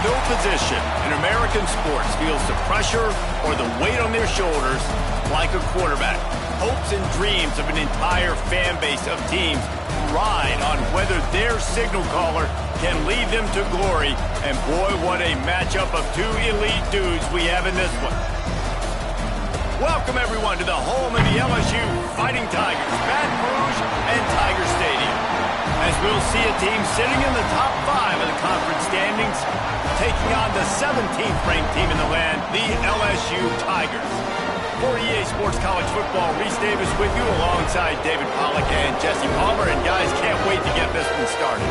No position in American sports feels the pressure or the weight on their shoulders like a quarterback. Hopes and dreams of an entire fan base of teams ride on whether their signal caller can lead them to glory. And boy, what a matchup of two elite dudes we have in this one. Welcome, everyone, to the home of the LSU Fighting Tigers, Baton Rouge and Tiger Stadium. As we'll see a team sitting in the top 5 of the conference standings, taking on the 17th ranked team in the land, the LSU Tigers. For EA Sports College Football, Reese Davis with you alongside David Pollack and Jesse Palmer. And guys, can't wait to get this one started.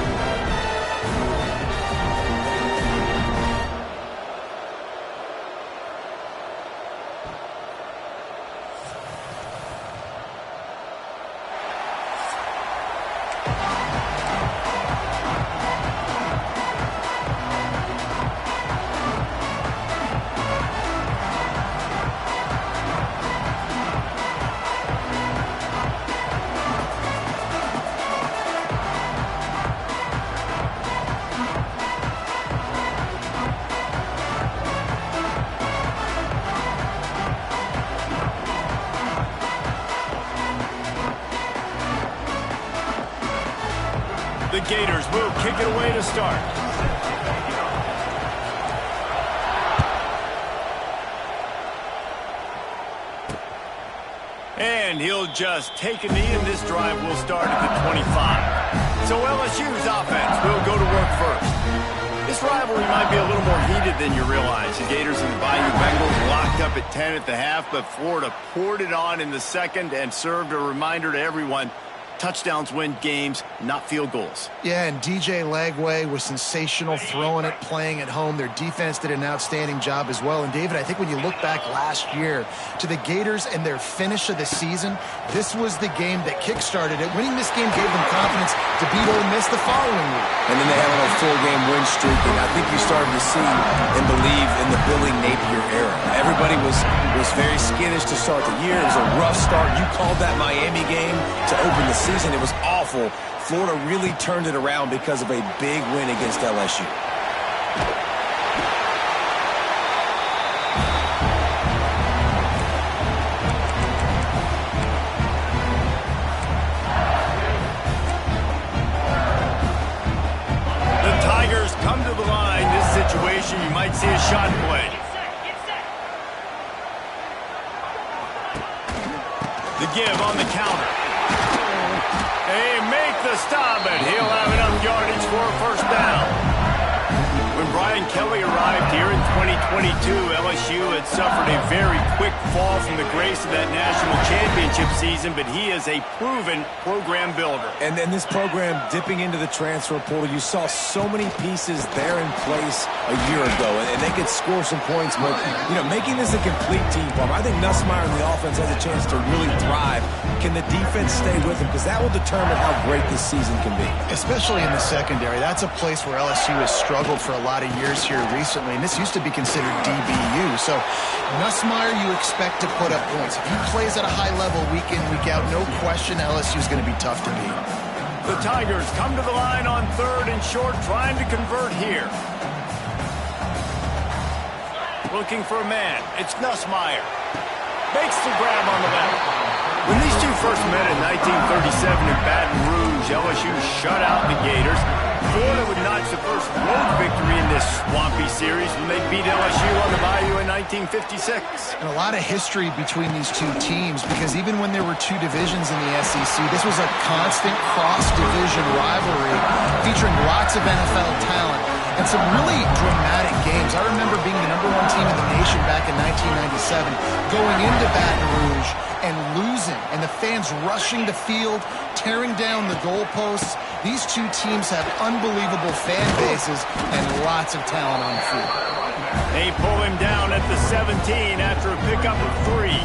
The Gators will kick it away to start. And he'll just take a knee, and this drive will start at the 25. So LSU's offense will go to work first. This rivalry might be a little more heated than you realize. The Gators and the Bayou Bengals locked up at 10 at the half, but Florida poured it on in the second and served a reminder to everyone. Touchdowns win games, not field goals. Yeah, and DJ Lagway was sensational throwing it, playing at home. Their defense did an outstanding job as well. And, David, I think when you look back last year to the Gators and their finish of the season, this was the game that kick-started it. Winning this game gave them confidence to beat Ole Miss the following week. And then they had a full-game win streak, and I think you started to see and believe in the Billy Napier era. Everybody was very skittish to start the year. It was a rough start. You called that Miami game to open the season. It was awful. Florida really turned it around because of a big win against LSU. The Tigers come to the line. This situation, you might see a shot play. The give on the counter. They make the stop, and he'll have enough yardage for a first down. When Brian Kelly arrived here in 2022, LSU had suffered a very quick fall from the grace of that national championship season, but he is a proven program builder. And then this program dipping into the transfer portal, you saw so many pieces there in place a year ago, and they could score some points, but, you know, making this a complete team, I think Nussmeier and the offense has a chance to really thrive. Can the defense stay with him? Because that will determine how great this season can be. Especially in the secondary. That's a place where LSU has struggled for a lot of years here recently, and this used to be considered DBU. So Nussmeier, you expect to put up points. If he plays at a high level week in, week out, no question LSU is going to be tough to beat. The Tigers come to the line on 3rd and short, trying to convert here. Looking for a man. It's Nussmeier. Makes the grab on the left. When these two first met in 1937 in Baton Rouge, LSU shut out the Gators. Florida would notch the first road victory in this swampy series when they beat LSU on the Bayou in 1956. And a lot of history between these two teams, because even when there were two divisions in the SEC, this was a constant cross-division rivalry featuring lots of NFL talent and some really dramatic games. I remember being the #1 team in the nation back in 1997, going into Baton Rouge and losing, and the fans rushing the field, tearing down the goalposts. These two teams have unbelievable fan bases and lots of talent on the field. They pull him down at the 17 after a pickup of 3.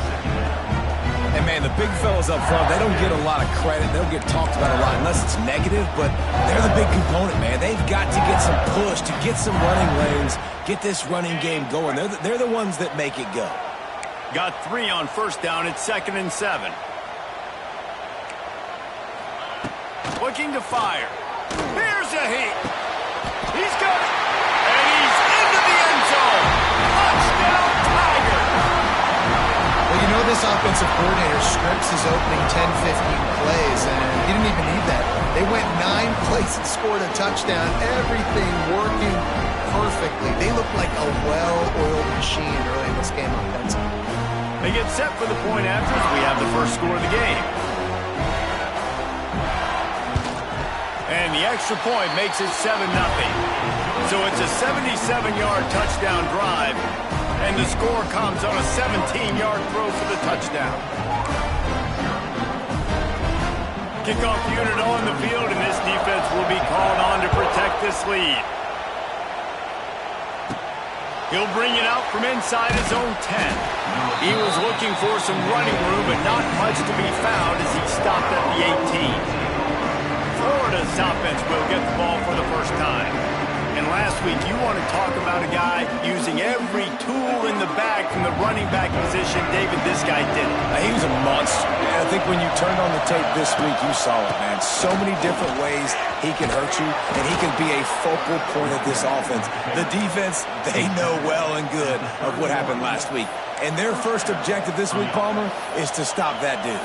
And, man, the big fellas up front, they don't get a lot of credit. They don't get talked about a lot unless it's negative, but they're the big component, man. They've got to get some push, to get some running lanes, get this running game going. They're the ones that make it go. Got 3 on first down at 2nd and 7. Looking to fire. Here's a heat. He's got it. And he's in this offensive coordinator scripts his opening 10, 15 plays, and he didn't even need that. They went 9 plays and scored a touchdown. Everything working perfectly. They looked like a well-oiled machine early in this game offensively. They get set for the point after as we have the first score of the game. And the extra point makes it 7-0. So it's a 77-yard touchdown drive, and the score comes on a 17-yard throw for the touchdown. Kickoff unit on the field, and this defense will be called on to protect this lead. He'll bring it out from inside his own 10. He was looking for some running room, but not much to be found as he stopped at the 18. Florida's offense will get the ball for the first time. And last week, you want to talk about a guy using every tool in the bag from the running back position. David, this guy did it. He was a monster. And I think when you turned on the tape this week, you saw it, man. So many different ways he can hurt you, and he can be a focal point of this offense. The defense, they know well and good of what happened last week. And their first objective this week, Palmer, is to stop that dude.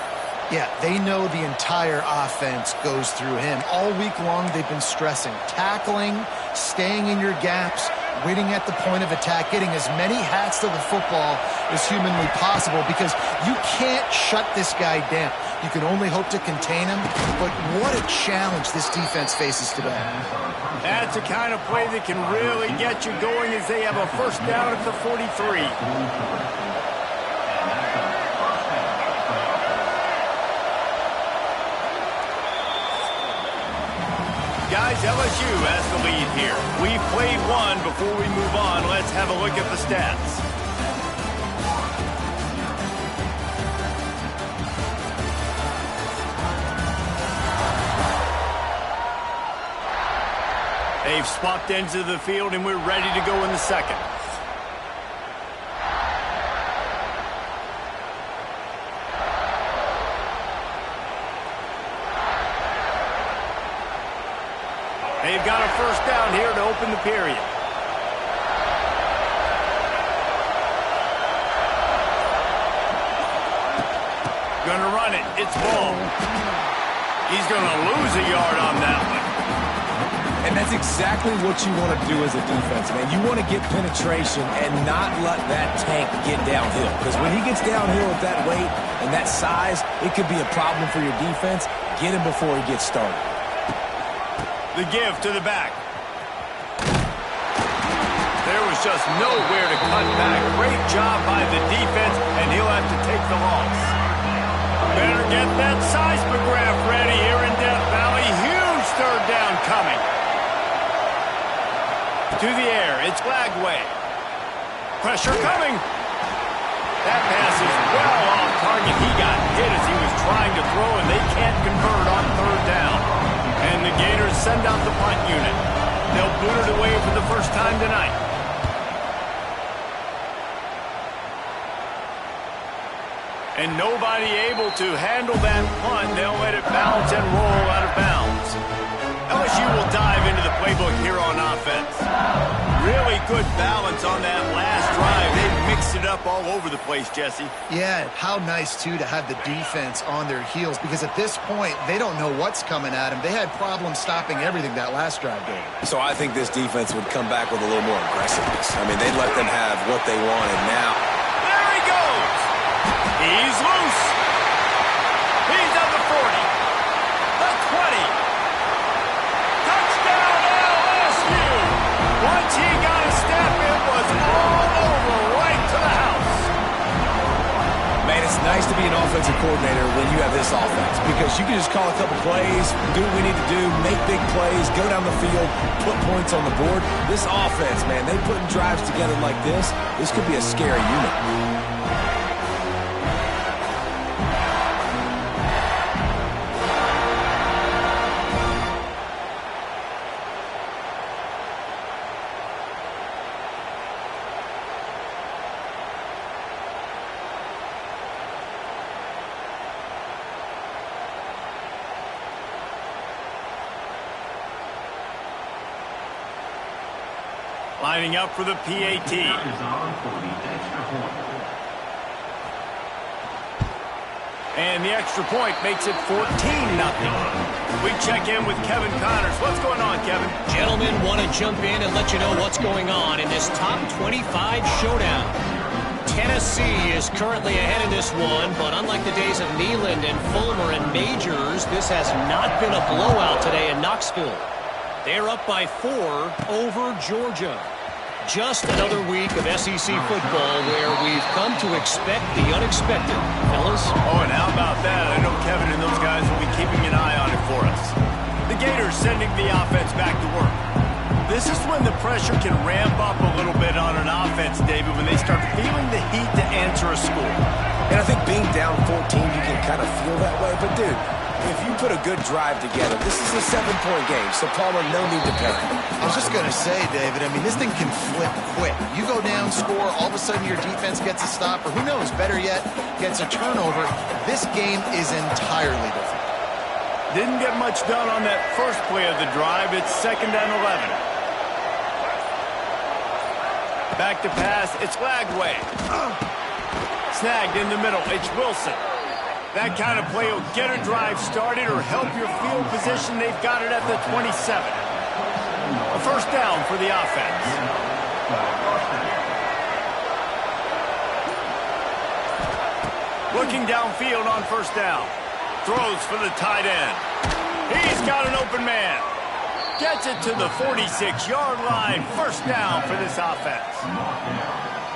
Yeah, they know the entire offense goes through him. All week long, they've been stressing tackling, staying in your gaps, waiting at the point of attack, getting as many hats to the football as humanly possible, because you can't shut this guy down. You can only hope to contain him, but what a challenge this defense faces today. That's the kind of play that can really get you going as they have a first down at the 43. Guys, LSU has the lead here. We've played one. Before we move on, let's have a look at the stats. They've swapped ends of the field, and we're ready to go in the second. They've got a first down here to open the period. Gonna run it. It's ball. He's gonna lose a yard on that one. And that's exactly what you want to do as a defense, man. You want to get penetration and not let that tank get downhill. Because when he gets downhill at that weight and that size, it could be a problem for your defense. Get him before he gets started. The give to the back. There was just nowhere to cut back. Great job by the defense, and he'll have to take the loss. Better get that seismograph ready here in Death Valley. Huge third down coming. To the air, it's Lagway. Pressure coming. That pass is well off target. He got hit as he was trying to throw, and they can't convert on third down. And the Gators send out the punt unit. They'll boot it away for the first time tonight. And nobody able to handle that punt. They'll let it bounce and roll out of bounds. LSU will dive into the playbook here on offense. Really good balance on that last drive. They mixed it up all over the place, Jesse. Yeah, how nice, too, to have the defense on their heels, because at this point, they don't know what's coming at them. They had problems stopping everything that last drive game. So I think this defense would come back with a little more aggressiveness. I mean, they'd let them have what they wanted now. There he goes. He's loose. He's at the 40. The 20. Touchdown, LSU. Once he got a step, it was all over, right to the house. Man, it's nice to be an offensive coordinator when you have this offense, because you can just call a couple plays, do what we need to do, make big plays, go down the field, put points on the board. This offense, man, they putting drives together like this could be a scary unit. Lining up for the PAT. And the extra point makes it 14-0. We check in with Kevin Connors. What's going on, Kevin? Gentlemen, want to jump in and let you know what's going on in this top 25 showdown. Tennessee is currently ahead in this one, but unlike the days of Neyland and Fulmer and Majors, this has not been a blowout today in Knoxville. They're up by 4 over Georgia. Just another week of SEC football where we've come to expect the unexpected, fellas. Oh, and how about that? I know Kevin and those guys will be keeping an eye on it for us. The Gators sending the offense back to work. This is when the pressure can ramp up a little bit on an offense, David, when they start feeling the heat to answer a score. And I think being down 14, you can kind of feel that way. But, dude, if you put a good drive together, this is a 7-point game, so Palmer, no need to panic. I was just going to say, David, I mean, this thing can flip quick. You go down, score, all of a sudden your defense gets a stop, or who knows, better yet, gets a turnover. This game is entirely different. Didn't get much done on that first play of the drive. It's 2nd and 11. Back to pass. It's Lagway. Snagged in the middle. It's Wilson. That kind of play will get a drive started or help your field position. They've got it at the 27. A first down for the offense. Looking downfield on first down. Throws for the tight end. He's got an open man. Gets it to the 46-yard line. First down for this offense.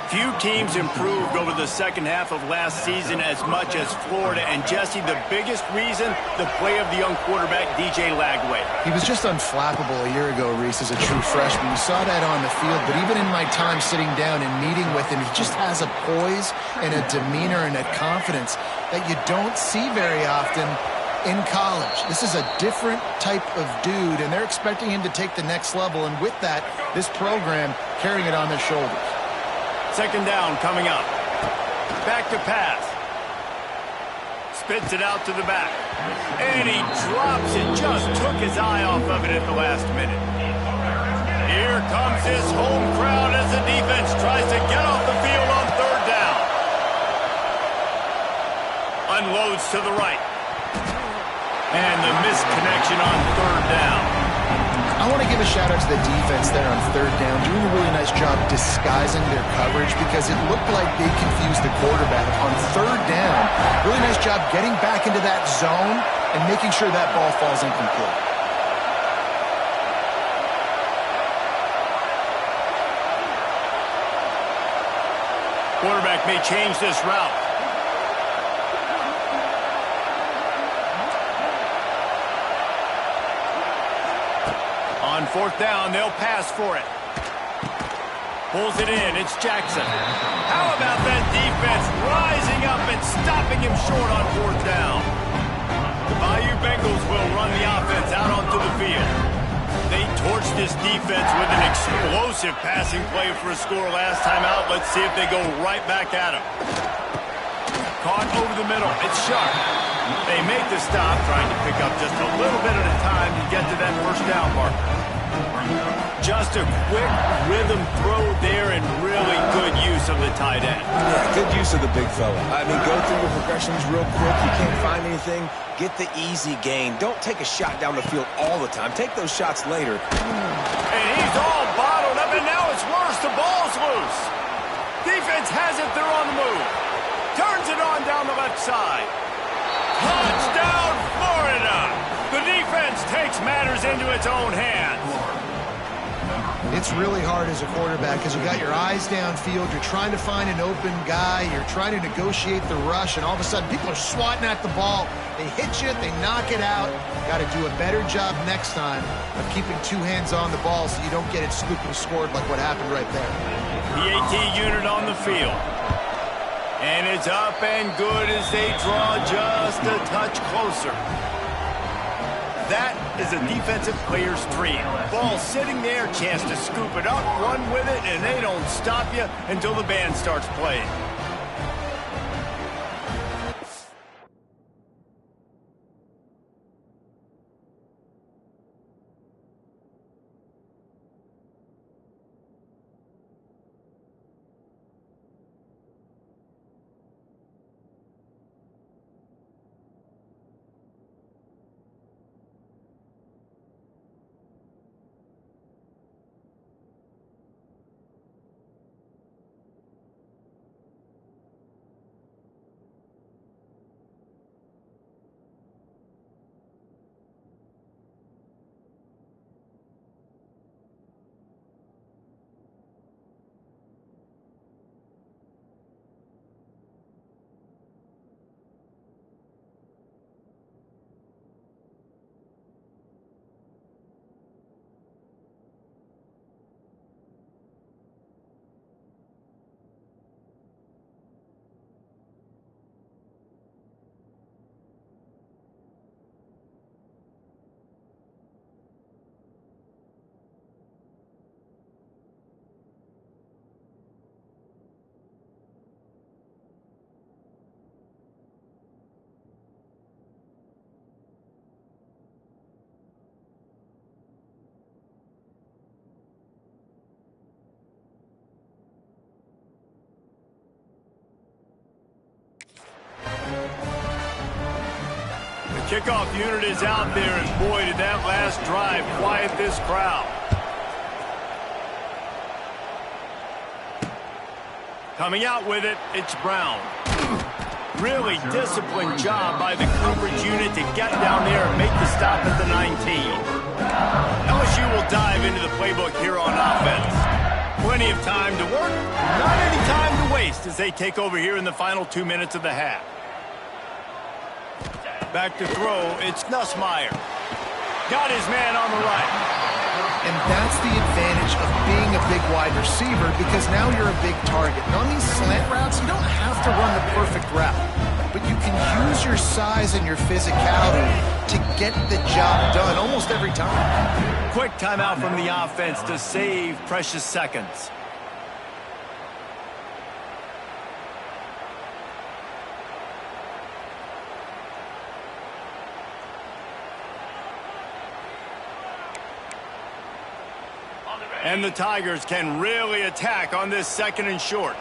Few teams improved over the second half of last season as much as Florida. And, Jesse, the biggest reason, the play of the young quarterback, DJ Lagway. He was just unflappable a year ago, Reese, as a true freshman. You saw that on the field, but even in my time sitting down and meeting with him, he just has a poise and a demeanor and a confidence that you don't see very often in college. This is a different type of dude, and they're expecting him to take the next level. And with that, this program carrying it on their shoulders. Second down coming up. Back to pass. Spits it out to the back. And he drops it. Just took his eye off of it at the last minute. Here comes his home crowd as the defense tries to get off the field on third down. Unloads to the right. And the misconnection on third down. I want to give a shout-out to the defense there on third down, doing a really nice job disguising their coverage because it looked like they confused the quarterback on third down. Really nice job getting back into that zone and making sure that ball falls incomplete. Quarterback may change this route. On fourth down, they'll pass for it. Pulls it in. It's Jackson. How about that defense rising up and stopping him short on fourth down? The Bayou Bengals will run the offense out onto the field. They torched this defense with an explosive passing play for a score last time out. Let's see if they go right back at him. Caught over the middle. It's Sharp. They make the stop, trying to pick up just a little bit at a time to get to that first down marker. Just a quick rhythm throw there and really good use of the tight end. Yeah, good use of the big fella. I mean, go through your progressions real quick. You can't find anything. Get the easy gain. Don't take a shot down the field all the time. Take those shots later. And he's all bottled up, and now it's worse. The ball's loose. Defense has it. They're on the move. Turns it on down the left side. Touchdown, Florida! The defense takes matters into its own hands. It's really hard as a quarterback because you got your eyes downfield. You're trying to find an open guy. You're trying to negotiate the rush, and all of a sudden people are swatting at the ball. They hit you. They knock it out. Got to do a better job next time of keeping two hands on the ball so you don't get it scooped and scored like what happened right there. PAT unit on the field. And it's up and good as they draw just a touch closer. That is a defensive player's dream. Ball sitting there, chance to scoop it up, run with it, and they don't stop you until the band starts playing. Kickoff unit is out there, and boy, did that last drive quiet this crowd. Coming out with it, it's Brown. Really disciplined job by the coverage unit to get down there and make the stop at the 19. LSU will dive into the playbook here on offense. Plenty of time to work, not any time to waste as they take over here in the final 2 minutes of the half. Back to throw, it's Nussmeier. Got his man on the right. And that's the advantage of being a big wide receiver, because now you're a big target. And on these slant routes, you don't have to run the perfect route, but you can use your size and your physicality to get the job done almost every time. Quick timeout from the offense to save precious seconds. And the Tigers can really attack on this 2nd and short.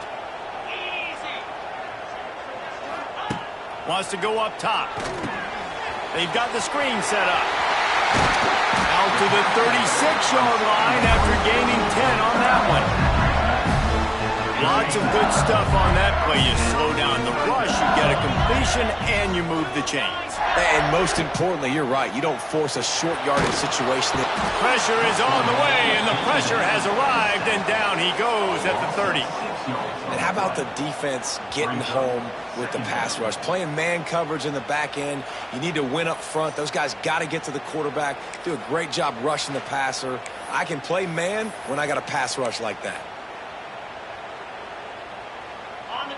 Wants to go up top. They've got the screen set up. Out to the 36-yard line after gaining 10 on that one. Lots of good stuff on that play. You slow down the rush, you get a completion, and you move the chains. And most importantly, you're right. You don't force a short yardage situation. Pressure is on the way, and the pressure has arrived, and down he goes at the 30. And how about the defense getting home with the pass rush? Playing man coverage in the back end. You need to win up front. Those guys got to get to the quarterback, do a great job rushing the passer. I can play man when I got a pass rush like that.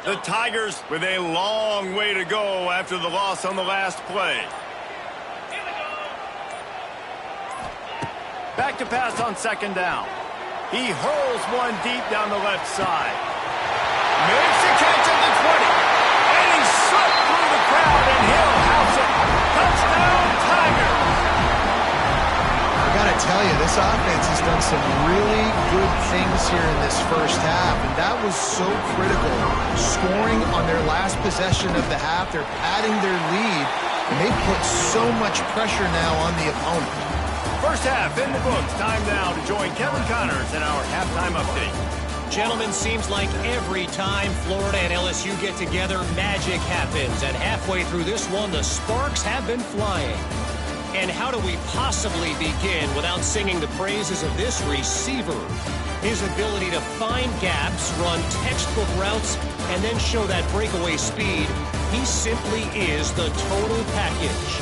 The Tigers with a long way to go after the loss on the last play. Back to pass on 2nd down. He hurls one deep down the left side. Makes the catch at the 20. And he slipped through the crowd, and he'll house it. Touchdown, Tigers! I gotta tell you, this offense has done some really good things here in this first half, and that was so critical. Scoring on their last possession of the half, they're padding their lead, and they put so much pressure now on the opponent. First half in the books. Time now to join Kevin Connors in our halftime update. Gentlemen, seems like every time Florida and LSU get together, magic happens. And halfway through this one, the sparks have been flying. And how do we possibly begin without singing the praises of this receiver? His ability to find gaps, run textbook routes, and then show that breakaway speed. He simply is the total package.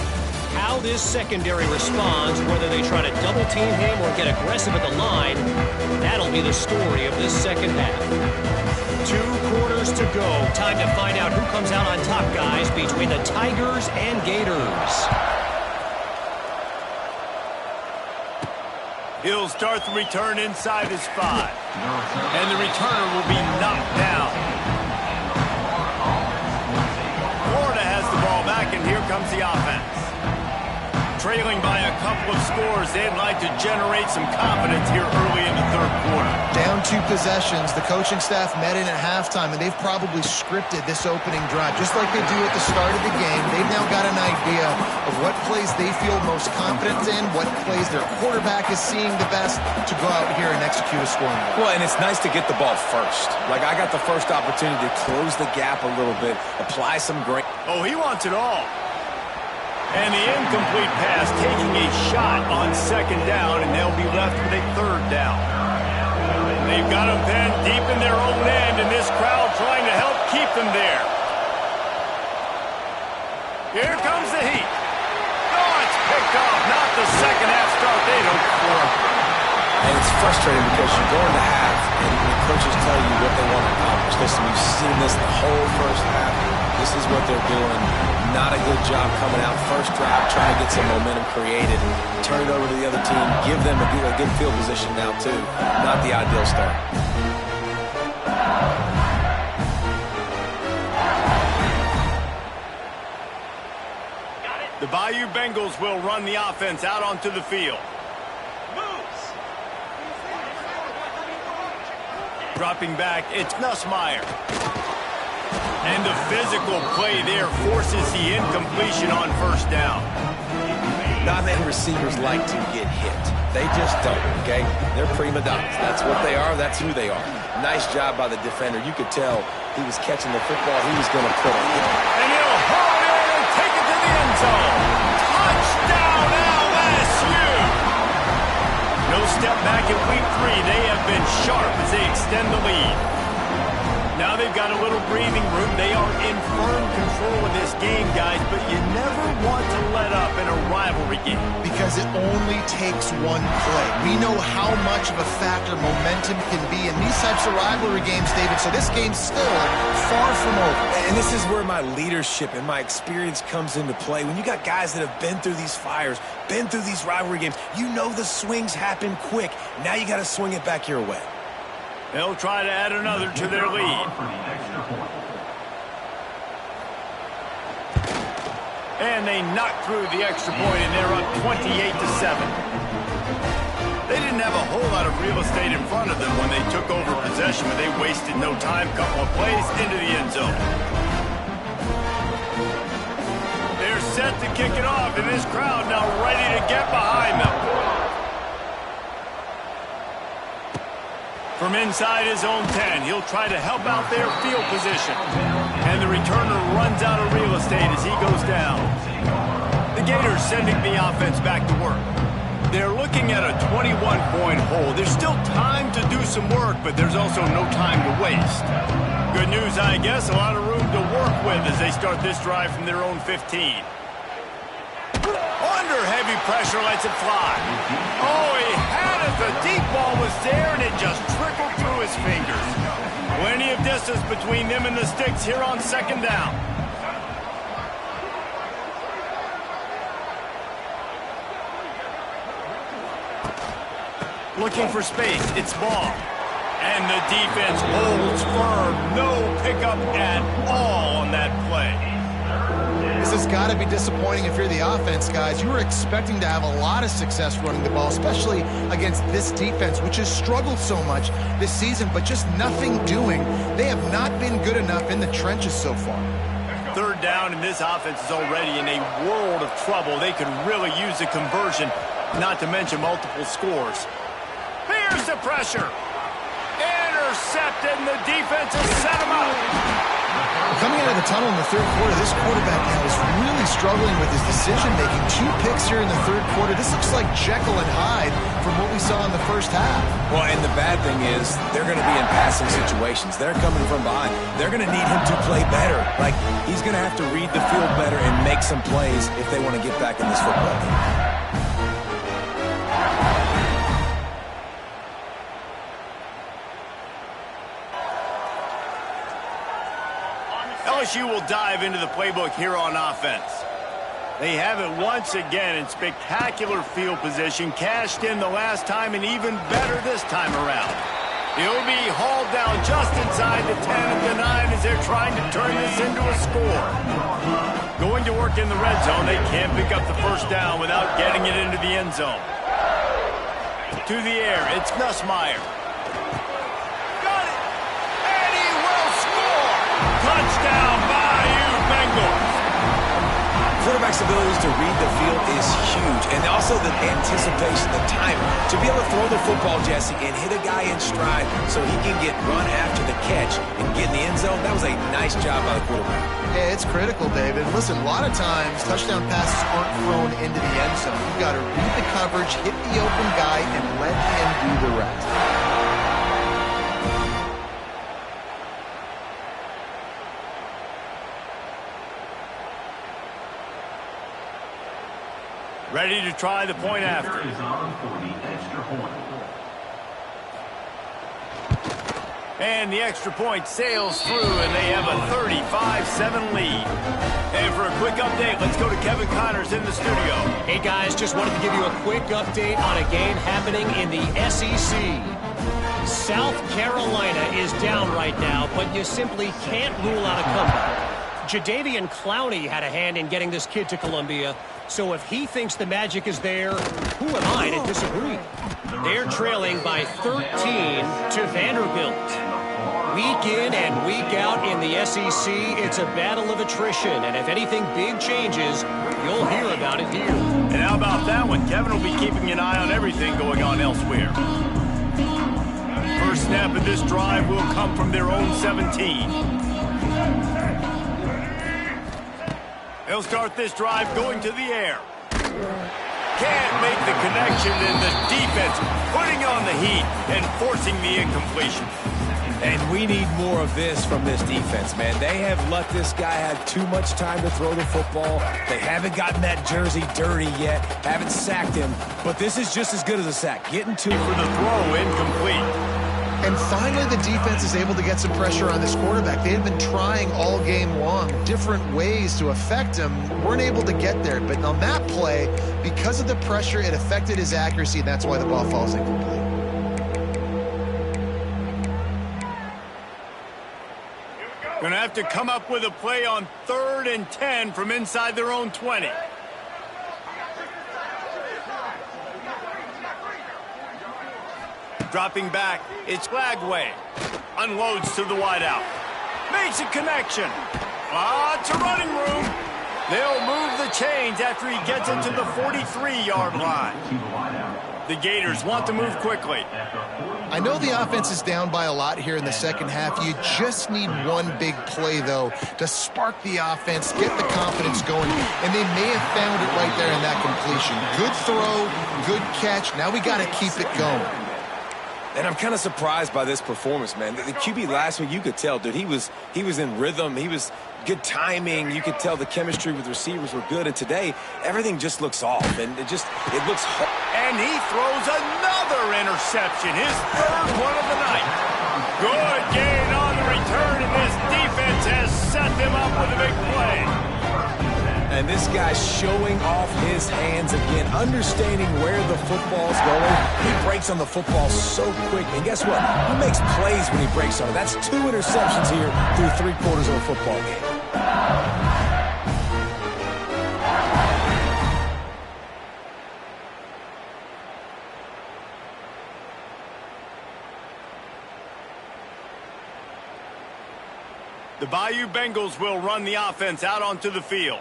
How this secondary responds, whether they try to double-team him or get aggressive at the line, that'll be the story of this second half. 2 quarters to go. Time to find out who comes out on top, guys, between the Tigers and Gators. He'll start the return inside his 5. And the returner will be knocked down. Florida has the ball back, and here comes the offense. Trailing by a couple of scores, they'd like to generate some confidence here early in the 3rd quarter. Down 2 possessions, the coaching staff met in at halftime, and they've probably scripted this opening drive. Just like they do at the start of the game, they've now got an idea of what plays they feel most confident in, what plays their quarterback is seeing the best to go out here and execute a scoring drive. Well, and it's nice to get the ball first. Like, I got the first opportunity to close the gap a little bit, apply some great... Oh, he wants it all. And the incomplete pass taking a shot on 2nd down, and they'll be left with a 3rd down. They've got them pinned deep in their own end, and this crowd trying to help keep them there. Here comes the heat. Oh, it's picked off. Not the second half start they'd hoped for. And it's frustrating because you go into half, and the coaches tell you what they want to accomplish. Listen, we've seen this the whole first half. This is what they're doing. Not a good job coming out first drive, trying to get some momentum created, turn it over to the other team, give them a good field position now too. Not the ideal start. The Bayou Bengals will run the offense out onto the field. Dropping back, it's Nussmeier. And the physical play there forces the incompletion on first down. Not many receivers like to get hit. They just don't, okay? They're prima donnas. That's what they are. That's who they are. Nice job by the defender. You could tell he was catching the football. He was going to put on him. And he'll haul it in and take it to the end zone. Touchdown, LSU! No step back in week 3. They have been sharp as they extend the lead. Now they've got a little breathing room. They are in firm control of this game, guys, but you never want to let up in a rivalry game. Because it only takes one play. We know how much of a factor momentum can be in these types of rivalry games, David, so this game's still far from over. And this is where my leadership and my experience comes into play. When you got guys that have been through these fires, been through these rivalry games, you know the swings happen quick. Now you got to swing it back your way. They'll try to add another to their lead. And they knock through the extra point, and they're up 28-7. They didn't have a whole lot of real estate in front of them when they took over possession, but they wasted no time. Couple of plays into the end zone. They're set to kick it off, and this crowd now ready to get behind them. From inside his own 10, he'll try to help out their field position. And the returner runs out of real estate as he goes down. The Gators sending the offense back to work. They're looking at a 21-point hole. There's still time to do some work, but there's also no time to waste. Good news, I guess, a lot of room to work with as they start this drive from their own 15. Under heavy pressure, lets it fly. Oh, he had it. The deep ball was there, and it just trickled through his fingers. Plenty of distance between them and the sticks here on second down. Looking for space. It's ball. And the defense holds firm. No pickup at all on that play. This has got to be disappointing if you're the offense, guys. You were expecting to have a lot of success running the ball, especially against this defense, which has struggled so much this season, but just nothing doing. They have not been good enough in the trenches so far. Third down, and this offense is already in a world of trouble. They could really use a conversion, not to mention multiple scores. Here's the pressure. Intercepted, and the defense has set him up. Coming out of the tunnel in the third quarter, this quarterback now is really struggling with his decision-making. 2 picks here in the third quarter. This looks like Jekyll and Hyde from what we saw in the first half. Well, and the bad thing is they're going to be in passing situations. They're coming from behind. They're going to need him to play better. Like, he's going to have to read the field better and make some plays if they want to get back in this football game. LSU will dive into the playbook here on offense. They have it once again in spectacular field position, cashed in the last time and even better this time around. He'll be hauled down just inside the 10 at the 9 as they're trying to turn this into a score. Going to work in the red zone, they can't pick up the first down without getting it into the end zone. To the air, it's Nussmeier. Touchdown, Bayou Bengals. Quarterback's abilities to read the field is huge, and also the anticipation, the time to be able to throw the football, Jesse, and hit a guy in stride so he can get run after the catch and get in the end zone. That was a nice job by the quarterback. Yeah, it's critical, David. Listen, a lot of times touchdown passes aren't thrown into the end zone. You've got to read the coverage, hit the open guy, and let him do the rest. Ready to try the point after. And the extra point sails through, and they have a 35-7 lead. And for a quick update, let's go to Kevin Connors in the studio. Hey, guys, just wanted to give you a quick update on a game happening in the SEC. South Carolina is down right now, but you simply can't rule out a comeback. Jadeveon Clowney had a hand in getting this kid to Columbia, so if he thinks the magic is there, who am I to disagree? They're trailing by 13 to Vanderbilt. Week in and week out in the SEC, it's a battle of attrition. And if anything big changes, you'll hear about it here. And how about that one? Kevin will be keeping an eye on everything going on elsewhere. First snap of this drive will come from their own 17. They'll start this drive going to the air. Can't make the connection, and the defense putting on the heat and forcing the incompletion. And we need more of this from this defense, man. They have let this guy have too much time to throw the football. They haven't gotten that jersey dirty yet, haven't sacked him, but this is just as good as a sack. Getting to for the throw, incomplete. And finally, the defense is able to get some pressure on this quarterback. They had been trying all game long different ways to affect him. Weren't able to get there. But on that play, because of the pressure, it affected his accuracy, and that's why the ball falls incomplete. Going to have to come up with a play on 3rd and 10 from inside their own 20. Dropping back, it's Flagway. Unloads to the wideout. Makes a connection. Lots of running room. They'll move the chains after he gets into the 43-yard line. The Gators want to move quickly. I know the offense is down by a lot here in the second half. You just need one big play, though, to spark the offense, get the confidence going, and they may have found it right there in that completion. Good throw, good catch. Now we got to keep it going. And I'm kind of surprised by this performance, man. The QB last week, you could tell, dude, he was in rhythm. He was good timing. You could tell the chemistry with receivers were good. And today, everything just looks off. And it looks hard. And he throws another interception, his 3rd one of the night. Good gain on the return, and this defense has set them up with a big play. And this guy's showing off his hands again, understanding where the football's going. He breaks on the football so quick. And guess what? He makes plays when he breaks on it. That's 2 interceptions here through 3/4 of a football game. The Bayou Bengals will run the offense out onto the field.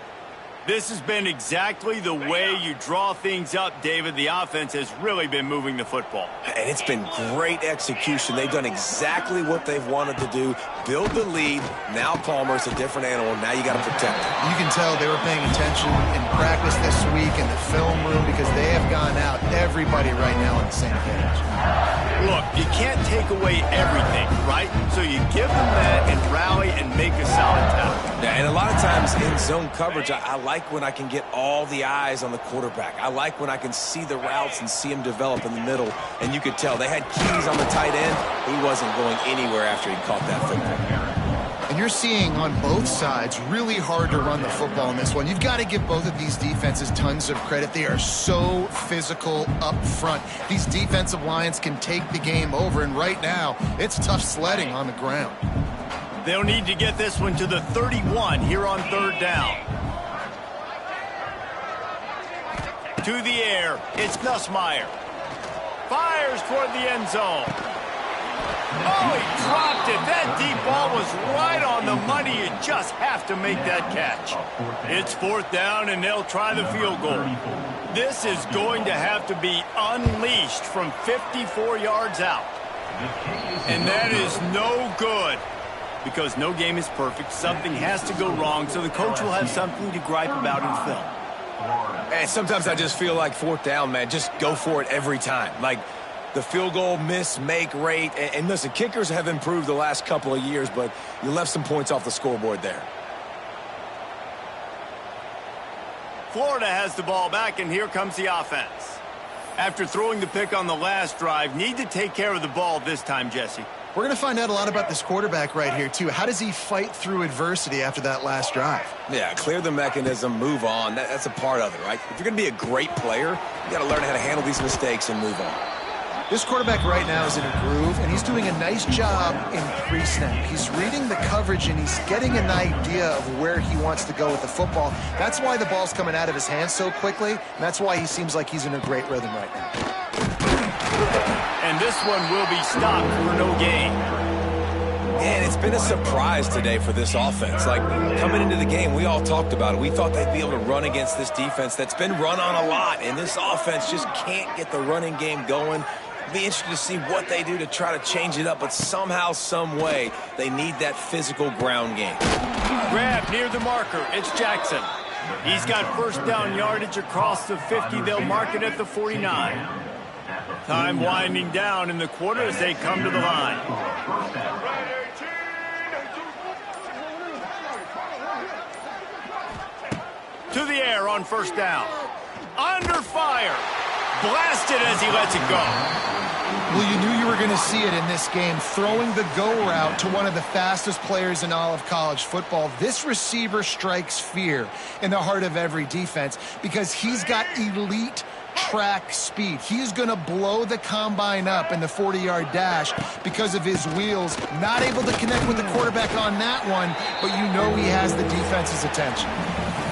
This has been exactly the way you draw things up, David. The offense has really been moving the football. And it's been great execution. They've done exactly what they've wanted to do. Build the lead. Now Palmer's a different animal. Now you got to protect him. You can tell they were paying attention in practice this week in the film room because they have gone out, everybody right now on the same page. Look, you can't take away everything, right? So you give them that and rally and make a solid tackle. Yeah, and a lot of times in zone coverage, I like when I can get all the eyes on the quarterback. I like when I can see the routes and see him develop in the middle. And you could tell they had keys on the tight end. He wasn't going anywhere after he caught that football. And you're seeing on both sides really hard to run the football in this one. You've got to give both of these defenses tons of credit. They are so physical up front. These defensive lines can take the game over, and right now it's tough sledding on the ground. They'll need to get this one to the 31 here on 3rd down. To the air, it's Nussmeier. Fires toward the end zone. Oh, he dropped it. That deep ball was right on the money. You just have to make that catch. It's 4th down, and they'll try the field goal. This is going to have to be unleashed from 54 yards out. And that is no good because no game is perfect. Something has to go wrong, so the coach will have something to gripe about in film. And sometimes I just feel like 4th down, man, just go for it every time. Like the field goal miss-make rate. And listen, kickers have improved the last couple of years, but you left some points off the scoreboard there. Florida has the ball back, and here comes the offense. After throwing the pick on the last drive, need to take care of the ball this time, Jesse. We're going to find out a lot about this quarterback right here, too. How does he fight through adversity after that last drive? Yeah, clear the mechanism, move on. That's a part of it, right? If you're going to be a great player, you got to learn how to handle these mistakes and move on. This quarterback right now is in a groove, and he's doing a nice job in pre-snap. He's reading the coverage, and he's getting an idea of where he wants to go with the football. That's why the ball's coming out of his hands so quickly, and that's why he seems like he's in a great rhythm right now. And this one will be stopped for no gain. And it's been a surprise today for this offense. Like, coming into the game, we all talked about it. We thought they'd be able to run against this defense that's been run on a lot, and this offense just can't get the running game going. Be interested to see what they do to try to change it up, but somehow, some way, they need that physical ground game. Grab near the marker. It's Jackson. He's got first down yardage across the 50. They'll mark it at the 49. Time winding down in the quarter as they come to the line. To the air on first down. Under fire. Blasted as he lets it go. Well, you knew you were going to see it in this game. Throwing the go route to one of the fastest players in all of college football. This receiver strikes fear in the heart of every defense because he's got elite track speed. He's going to blow the combine up in the 40-yard dash because of his wheels. Not able to connect with the quarterback on that one, but you know he has the defense's attention.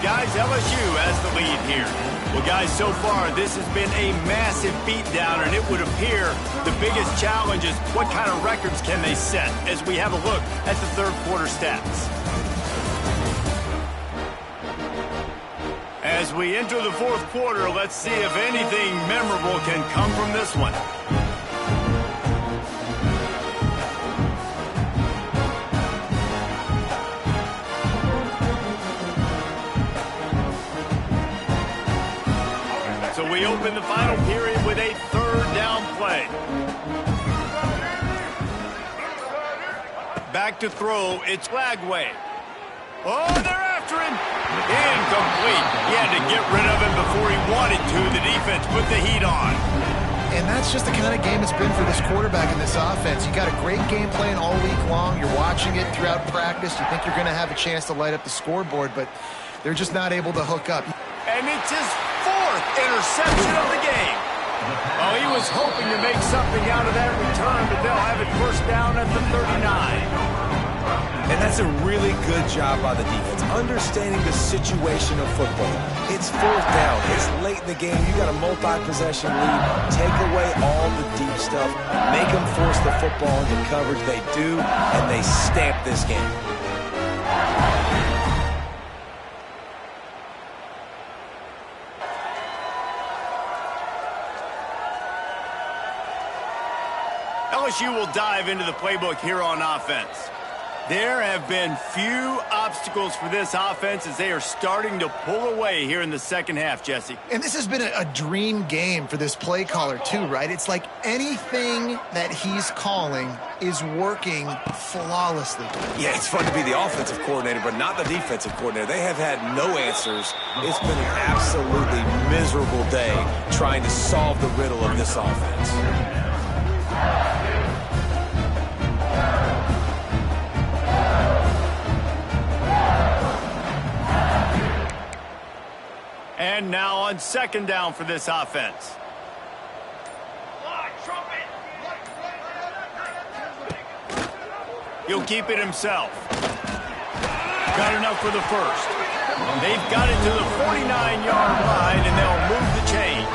Guys, LSU has the lead here. Well, guys, so far, this has been a massive beatdown, and it would appear the biggest challenge is what kind of records can they set as we have a look at the third quarter stats. As we enter the fourth quarter, let's see if anything memorable can come from this one. So we open the final period with a third down play. Back to throw, it's Lagway. Oh, they're after him. Incomplete. He had to get rid of him before he wanted to. The defense put the heat on. And that's just the kind of game it's been for this quarterback in this offense. You got a great game plan all week long. You're watching it throughout practice. You think you're going to have a chance to light up the scoreboard, but they're just not able to hook up. And it's his fourth interception of the game. Oh, he was hoping to make something out of that return, but they'll have it first down at the 39. And that's a really good job by the defense, understanding the situation of football. It's fourth down. It's late in the game. You got a multi-possession lead. Take away all the deep stuff. Make them force the football into coverage. They do, and they stamp this game. LSU will dive into the playbook here on offense. There have been few obstacles for this offense as they are starting to pull away here in the second half, Jesse. And this has been a dream game for this play caller too, right? It's like anything that he's calling is working flawlessly. Yeah, it's fun to be the offensive coordinator, but not the defensive coordinator. They have had no answers. It's been an absolutely miserable day trying to solve the riddle of this offense. And now on second down for this offense. He'll keep it himself. Got enough for the first. They've got it to the 49-yard line, and they'll move the chains.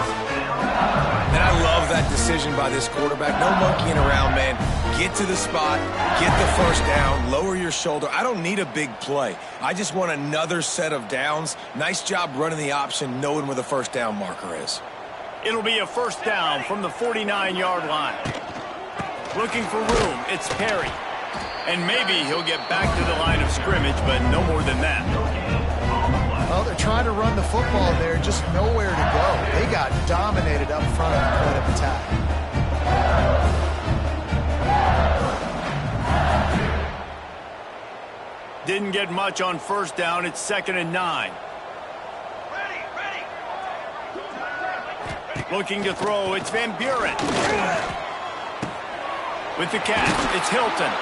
And I love that decision by this quarterback. No monkeying around, man. Get to the spot, get the first down, lower your shoulder. I don't need a big play. I just want another set of downs. Nice job running the option, knowing where the first down marker is. It'll be a first down from the 49-yard line. Looking for room, it's Perry. And maybe he'll get back to the line of scrimmage, but no more than that. Well, they're trying to run the football there, just nowhere to go. They got dominated up front on the point of attack. Didn't get much on first down. It's 2nd and 9. Looking to throw, it's Van Buren. With the catch, it's Hilton.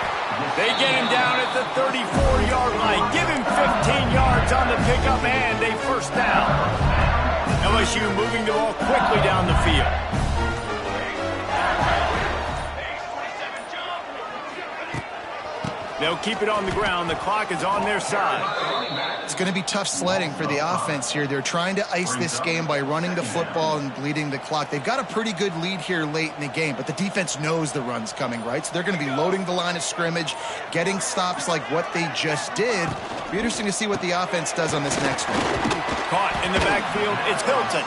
They get him down at the 34-yard line. Give him 15 yards on the pickup and a first down. LSU moving the ball quickly down the field. They'll keep it on the ground. The clock is on their side. It's going to be tough sledding for the offense here. They're trying to ice this game by running the football and bleeding the clock. They've got a pretty good lead here late in the game, but the defense knows the run's coming, right? So they're going to be loading the line of scrimmage, getting stops like what they just did. It'll be interesting to see what the offense does on this next one. Caught in the backfield, it's Hilton.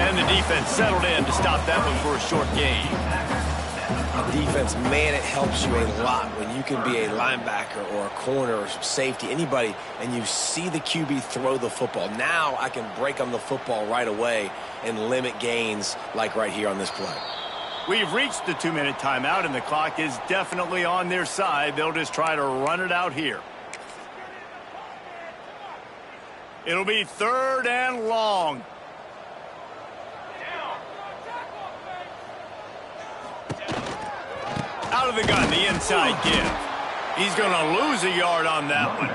And the defense settled in to stop that one for a short gain. Defense, man, it helps you a lot when you can be a linebacker or a corner or safety, anybody, and you see the QB throw the football. Now I can break on the football right away and limit gains like right here on this play. We've reached the 2-minute timeout, and the clock is definitely on their side. They'll just try to run it out here. It'll be 3rd and long. Out of the gun, the inside give. He's going to lose a yard on that one.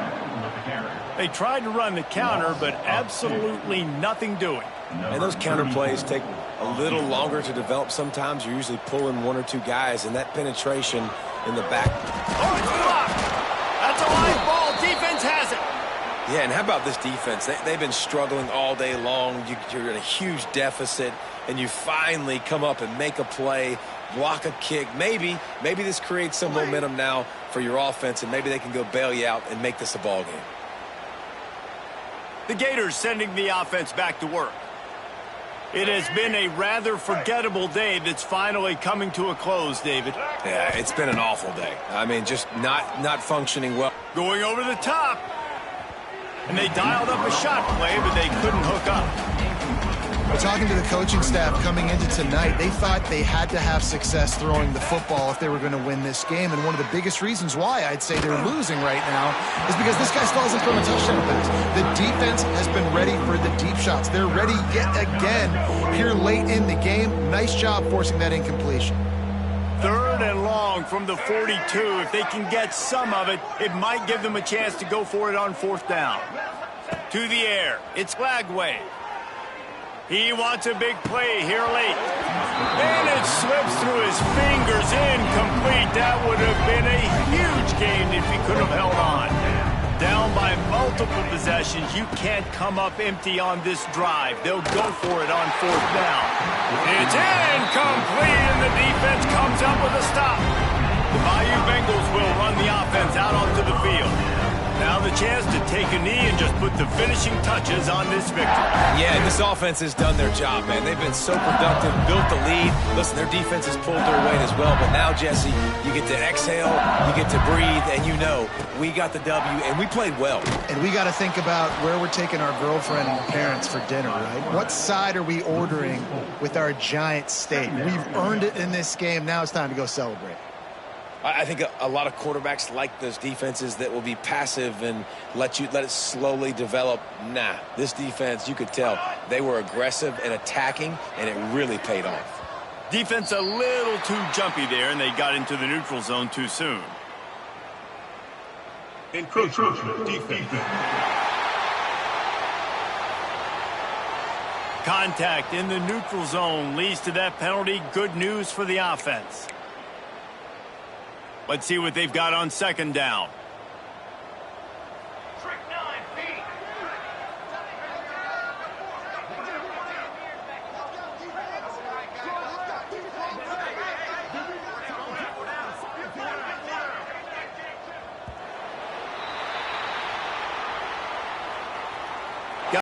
They tried to run the counter, but absolutely nothing doing. And those counter plays take a little longer to develop sometimes. You're usually pulling 1 or 2 guys, and that penetration in the back. Oh, it's blocked. That's a live ball. Defense has it. Yeah, and how about this defense? They've been struggling all day long. You're in a huge deficit, and you finally come up and make a play, block a kick. Maybe this creates some momentum now for your offense, and maybe they can go bail you out and make this a ball game. The Gators sending the offense back to work. It has been a rather forgettable day that's finally coming to a close, David. Yeah, it's been an awful day. I mean, just not functioning well. Going over the top. And they dialed up a shot play, but they couldn't hook up. We're talking to the coaching staff coming into tonight. They thought they had to have success throwing the football if they were going to win this game. And one of the biggest reasons why I'd say they're losing right now is because this guy still hasn't thrown a touchdown pass. The defense has been ready for the deep shots. They're ready yet again here late in the game. Nice job forcing that incompletion. 3rd and long from the 42. If they can get some of it, it might give them a chance to go for it on 4th down. To the air. It's Lagway. He wants a big play here late. And it slips through his fingers, incomplete. That would have been a huge gain if he could have held on. Down by multiple possessions, you can't come up empty on this drive. They'll go for it on 4th down. It's incomplete, and the defense comes up with a stop. The Bayou Bengals will run the offense out onto the field. Now the chance to take a knee and just put the finishing touches on this victory. Yeah, and this offense has done their job, man. They've been so productive, built the lead. Listen, their defense has pulled their weight as well. But now, Jesse, you get to exhale, you get to breathe, and you know we got the W, and we played well. And we got to think about where we're taking our girlfriend and parents for dinner, right? What side are we ordering with our giant steak? We've earned it in this game. Now it's time to go celebrate. I think a lot of quarterbacks like those defenses that will be passive and let it slowly develop. Nah, this defense, you could tell, they were aggressive and attacking, and it really paid off. Defense a little too jumpy there, and they got into the neutral zone too soon. Encroachment defense. Contact in the neutral zone leads to that penalty. Good news for the offense. Let's see what they've got on 2nd down.